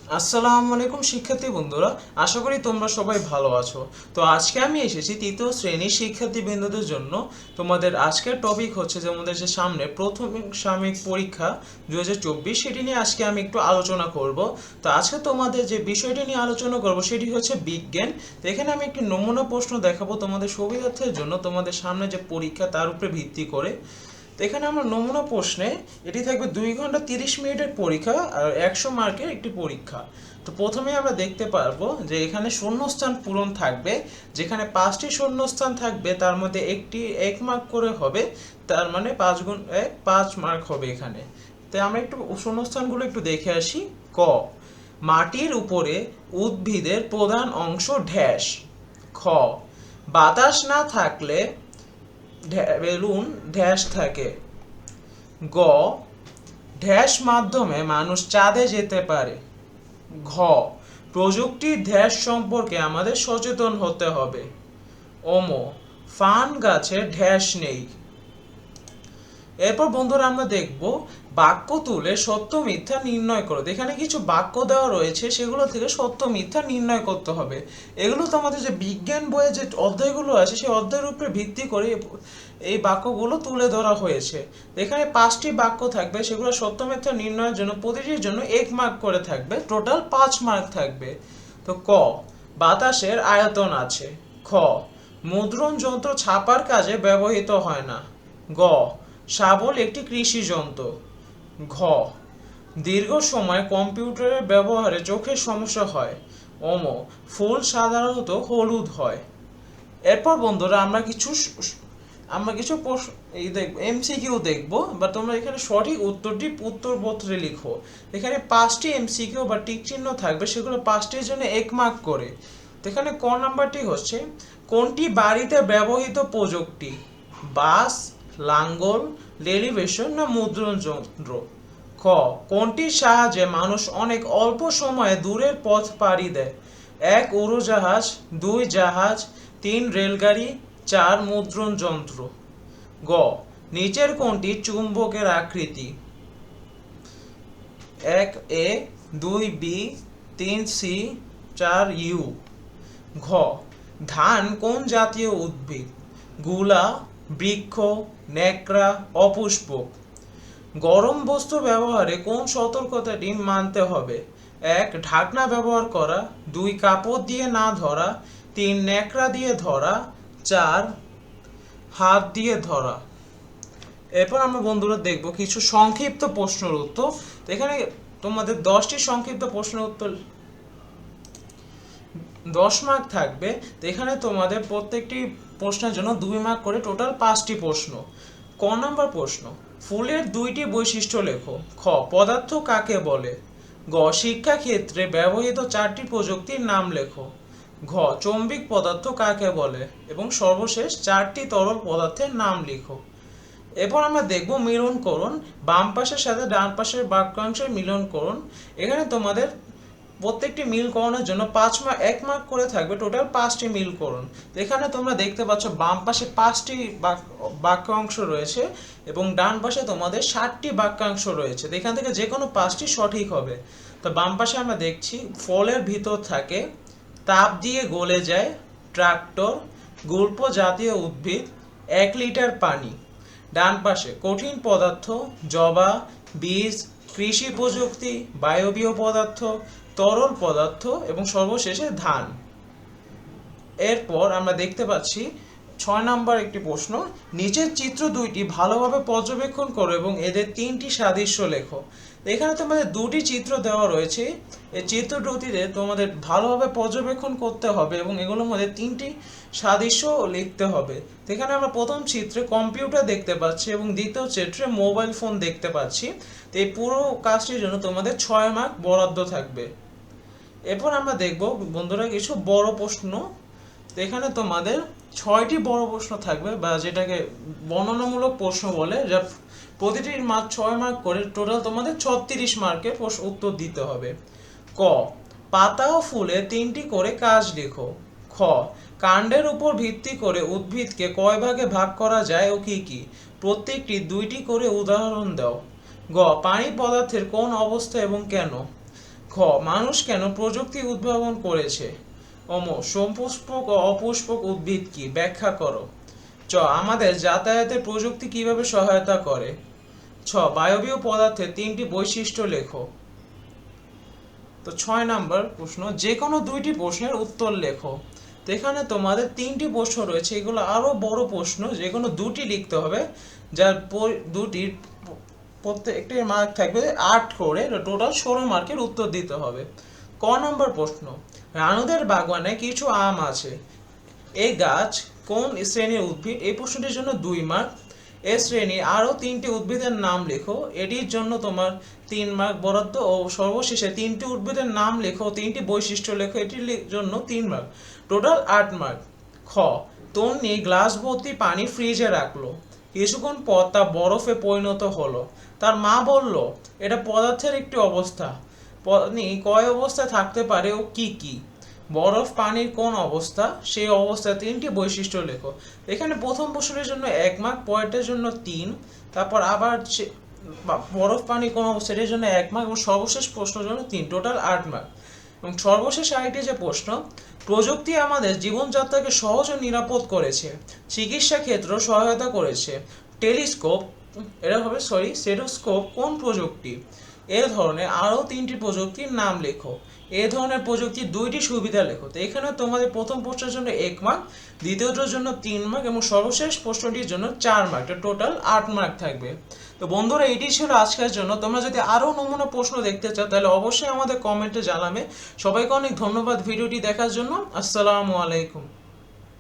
আসসালামু আলাইকুম শিক্ষার্থী বন্ধুরা, আশা করি তোমরা সবাই ভালো আছো। তো আজকে আমি এসেছি তৃতীয় শ্রেণীর শিক্ষার্থী বৃন্দদের জন্য। তোমাদের আজকের টপিক হচ্ছে যে আমাদের যে সামনে প্রথম সাময়িক পরীক্ষা 2024, সেটি নিয়ে আজকে আমি একটু আলোচনা করব। তো আজকে তোমাদের যে বিষয়টি নিয়ে আলোচনা করব সেটি হচ্ছে বিজ্ঞান। তো এখানে আমি একটি নমুনা প্রশ্ন দেখাবো তোমাদের সুবিধার্থের জন্য, তোমাদের সামনে যে পরীক্ষা তার উপরে ভিত্তি করে। তো এখানে আমরা নমুনা প্রশ্নে, এটি থাকবে 2 ঘন্টা 30 মিনিটের পরীক্ষা আর 100 মার্কের একটি পরীক্ষা। তো প্রথমে আমরা দেখতে পারবো যে এখানে শূন্যস্থান পূরণ থাকবে, যেখানে 5টি শূন্যস্থান থাকবে, তার মধ্যে একটি 1 মার্ক করে হবে, তার মানে 5 × 1 5 মার্ক হবে এখানে। তাই আমরা একটু শূন্যস্থানগুলো একটু দেখে আসি। ক, মাটির উপরে উদ্ভিদের প্রধান অংশ ড্যাশ। খ, বাতাস না থাকলে বেলুন ড্যাশ থাকে। গ, ড্যাশ মাধ্যমে মানুষ চাঁদে যেতে পারে। ঘ, প্রযুক্তির ড্যাশ সম্পর্কে আমাদের সচেতন হতে হবে। অম, ফান গাছে ড্যাশ নেই। এরপর বন্ধুরা আমরা দেখব বাক্য তুলে সত্য মিথ্যা নির্ণয় করো। এখানে কিছু বাক্য দেওয়া রয়েছে, সেগুলো থেকে সত্য মিথ্যা নির্ণয় করতে হবে। এগুলো তো আমাদের যে বিজ্ঞান বইয়ে যে অধ্যায়গুলো আছে সেই অধ্যায়ের উপরে ভিত্তি করে এই বাক্যগুলো তুলে ধরা হয়েছে। এখানে 5টি বাক্য থাকবে, সেগুলো সত্য মিথ্যা নির্ণয়ের জন্য প্রতিটির জন্য 1 মার্ক করে থাকবে, টোটাল 5 মার্ক থাকবে। তো ক, বাতাসের আয়তন আছে। খ, মুদ্রণ যন্ত্র ছাপার কাজে ব্যবহৃত হয় না। গ, শাবল একটি কৃষি যন্ত্র। ঘ, দীর্ঘ সময় কম্পিউটারের ব্যবহারে চোখের সমস্যা হয়। অম, ফুল সাধারণত হলুদ হয়। এরপর বন্ধুরা আমরা কিছু এই দেখব, এমসিকিউ দেখব, বা তোমরা এখানে সঠিক উত্তরটি উত্তরপত্রে লিখো। এখানে 5টি এমসিকিউ বা টিক চিহ্ন থাকবে, সেগুলো 5টির জন্য 1 মার্ক করে। তো এখানে ক নাম্বারটি হচ্ছে, কোনটি বাড়িতে ব্যবহৃত প্রযুক্তি? বাস, লাঙ্গল, টেলিভিশন না মুদ্রণ যন্ত্র? খ, কোনটির সাহায্যে মানুষ অনেক অল্প সময়ে দূরের পথ পাড়ি দেয়? 1 উড়োজাহাজ, 2 জাহাজ, 3 রেলগাড়ি, 4 মুদ্রণ যন্ত্র। গ, নিচের কোনটি চুম্বকের আকৃতি? 1 এ, 2 বি, 3 সি, 4 ইউ। ঘ, ধান কোন জাতীয় উদ্ভিদ? গুলা, বৃক্ষ, ন্যাকড়া, অপুষ্পক। গরম বস্তু ব্যবহারে কোন সতর্কতাটি মানতে হবে? 1 ঢাকনা ব্যবহার করা, 2 কাপড় দিয়ে না ধরা, 3 ন্যাকড়া দিয়ে ধরা, 4 হাত দিয়ে ধরা। এরপর আমরা বন্ধুরা দেখব কিছু সংক্ষিপ্ত প্রশ্নের উত্তর। এখানে তোমাদের 10টি সংক্ষিপ্ত প্রশ্নের উত্তর 10 মার্ক থাকবে। তো এখানে তোমাদের প্রত্যেকটি প্রশ্নের জন্য 2 মার্ক করে, টোটাল 5টি প্রশ্ন। ক নাম্বার প্রশ্ন, ফুলের 2টি বৈশিষ্ট্য লেখো। খ, পদার্থ কাকে বলে? গ, শিক্ষাক্ষেত্রে ব্যবহৃত 4টি প্রযুক্তির নাম লেখো। ঘ, চৌম্বক পদার্থ কাকে বলে? এবং সর্বশেষ 4টি তরল পদার্থের নাম লিখো। এরপর আমরা দেখব মিলনকরণ, বাম পাশের সাথে ডান পাশের বাক্যাংশের মিলনকরণ। এখানে তোমাদের প্রত্যেকটি মিলকরণের জন্য 1 মার্ক করে থাকবে, টোটাল 5টি মিলকরণ। এখানে তোমরা দেখতে পাচ্ছ বাম পাশে 5টি বাক্যাংশ রয়েছে এবং ডান পাশে তোমাদের 60টি বাক্যাংশ রয়েছে। এখান থেকে যে কোনো 5টি সঠিক হবে। তো বাম পাশে আমরা দেখছি, ফলের ভিতর থাকে, তাপ দিয়ে গলে যায়, ট্রাক্টর, গুল্প জাতীয় উদ্ভিদ, 1 লিটার পানি। ডান পাশে কঠিন পদার্থ, জবা, বীজ, কৃষি প্রযুক্তি, বায়বীয় পদার্থ, তরল পদার্থ এবং সর্বশেষে ধান। এরপর আমরা দেখতে পাচ্ছি 6 নাম্বার একটি প্রশ্ন, নিচের চিত্র 2টি ভালোভাবে পর্যবেক্ষণ করো এবং এদের 3টি সাদৃশ্য লেখো। এখানে তোমাদের 2টি চিত্র দেওয়া রয়েছে, এই চিত্র 2টিতে তোমাদের ভালোভাবে পর্যবেক্ষণ করতে হবে এবং এগুলোর মধ্যে 3টি সাদৃশ্য লিখতে হবে। এখানে আমরা প্রথম চিত্রে কম্পিউটার দেখতে পাচ্ছি এবং দ্বিতীয় চিত্রে মোবাইল ফোন দেখতে পাচ্ছি। তো এই পুরো কাজটির জন্য তোমাদের 6 মার্ক বরাদ্দ থাকবে। এরপর আমরা দেখব বন্ধুরা কিছু বড় প্রশ্ন। তো এখানে তোমাদের 6টি বড় প্রশ্ন থাকবে, বা যেটাকে বর্ণনামূলক প্রশ্ন বলে, যা প্রতিটির মাত্র 6 মার্ক করে, টোটাল তোমাদের 36 মার্কের উত্তর দিতে হবে। ক, পাতা ও ফুলে 3টি করে কাজ লেখো। খ, কাণ্ডের উপর ভিত্তি করে উদ্ভিদকে কয় ভাগে ভাগ করা যায় ও কি কি? প্রত্যেকটি 2টি করে উদাহরণ দাও। গ, পানি পদার্থের কোন অবস্থা এবং কেন? খ, খ মানুষ কেন প্রযুক্তি উদ্ভাবন করেছে? অম সপুষ্পক ও অপুষ্পক উদ্ভিদ কি, ব্যাখ্যা করো। চ আমাদের যাতায়াতে প্রযুক্তি কিভাবে সহায়তা করে? ছ বায়বীয় পদার্থের 3টি বৈশিষ্ট্য লেখো। তো 6 নাম্বার প্রশ্ন, যে কোনো 2টি প্রশ্নের উত্তর লেখো। তো এখানে তোমাদের 3টি প্রশ্ন রয়েছে, এগুলো আরো বড় প্রশ্ন, যে কোনো 2টি লিখতে হবে, যার দুটির প্রত্যেকটি মার্ক থাকবে 8 করে, টোটাল 16 মার্কের উত্তর দিতে হবে। ক নাম্বার প্রশ্ন, রানুদের বাগানে কিছু আম আছে, এই গাছ কোন শ্রেণীর উদ্ভিদ? এই প্রশ্নটির জন্য 2 মার্ক। এ শ্রেণীর আরো 3টি উদ্ভিদের নাম লেখো, এটির জন্য তোমার 3 মার্ক বরাদ্দ। ও সর্বশেষে 3টি উদ্ভিদের নাম লেখো, 3টি বৈশিষ্ট্য লেখো, এটির জন্য 3 মার্ক, টোটাল 8 মার্ক। খ তন্নি গ্লাস ভর্তি পানি ফ্রিজে রাখলো, কিছুক্ষণ পর তা বরফে পরিণত হলো, তার মা বলল এটা পদার্থের একটি অবস্থা, পানি কয় অবস্থায় থাকতে পারে ও কি কি? বরফ পানির কোন অবস্থা, সেই অবস্থায় 3টি বৈশিষ্ট্য লেখো। এখানে প্রথম প্রশ্নের জন্য 1 মার্ক, পরেরটার জন্য 3, তারপর আবার বরফ পানি কোন অবস্থা, এর জন্য 1 মার্ক, এবং সর্বশেষ প্রশ্নের জন্য 3, টোটাল 8 মার্ক। এবং সর্বশেষ আরেকটি যে প্রশ্ন, প্রযুক্তি আমাদের জীবনযাত্রাকে সহজ ও নিরাপদ করেছে, চিকিৎসা ক্ষেত্র সহায়তা করেছে। টেলিস্কোপ, এটা হবে স্টেথোস্কোপ কোন প্রযুক্তি? এ ধরনের আরও 3টি প্রযুক্তির নাম লেখো। এ ধরনের প্রযুক্তির 2টি সুবিধা লেখো। তো এখানে তোমাদের প্রথম প্রশ্নের জন্য 1 মার্ক, দ্বিতীয়টার জন্য 3 মার্ক, এবং সর্বশেষ প্রশ্নটির জন্য 4 মার্ক, টোটাল 8 মার্ক থাকবে। তো বন্ধুরা, এটি ছিল আজকের জন্য। তোমরা যদি আরও নমুনা প্রশ্ন দেখতে চাও তাহলে অবশ্যই আমাদের কমেন্টে জানাবে। সবাইকে অনেক ধন্যবাদ ভিডিওটি দেখার জন্য। আসসালামু আলাইকুম।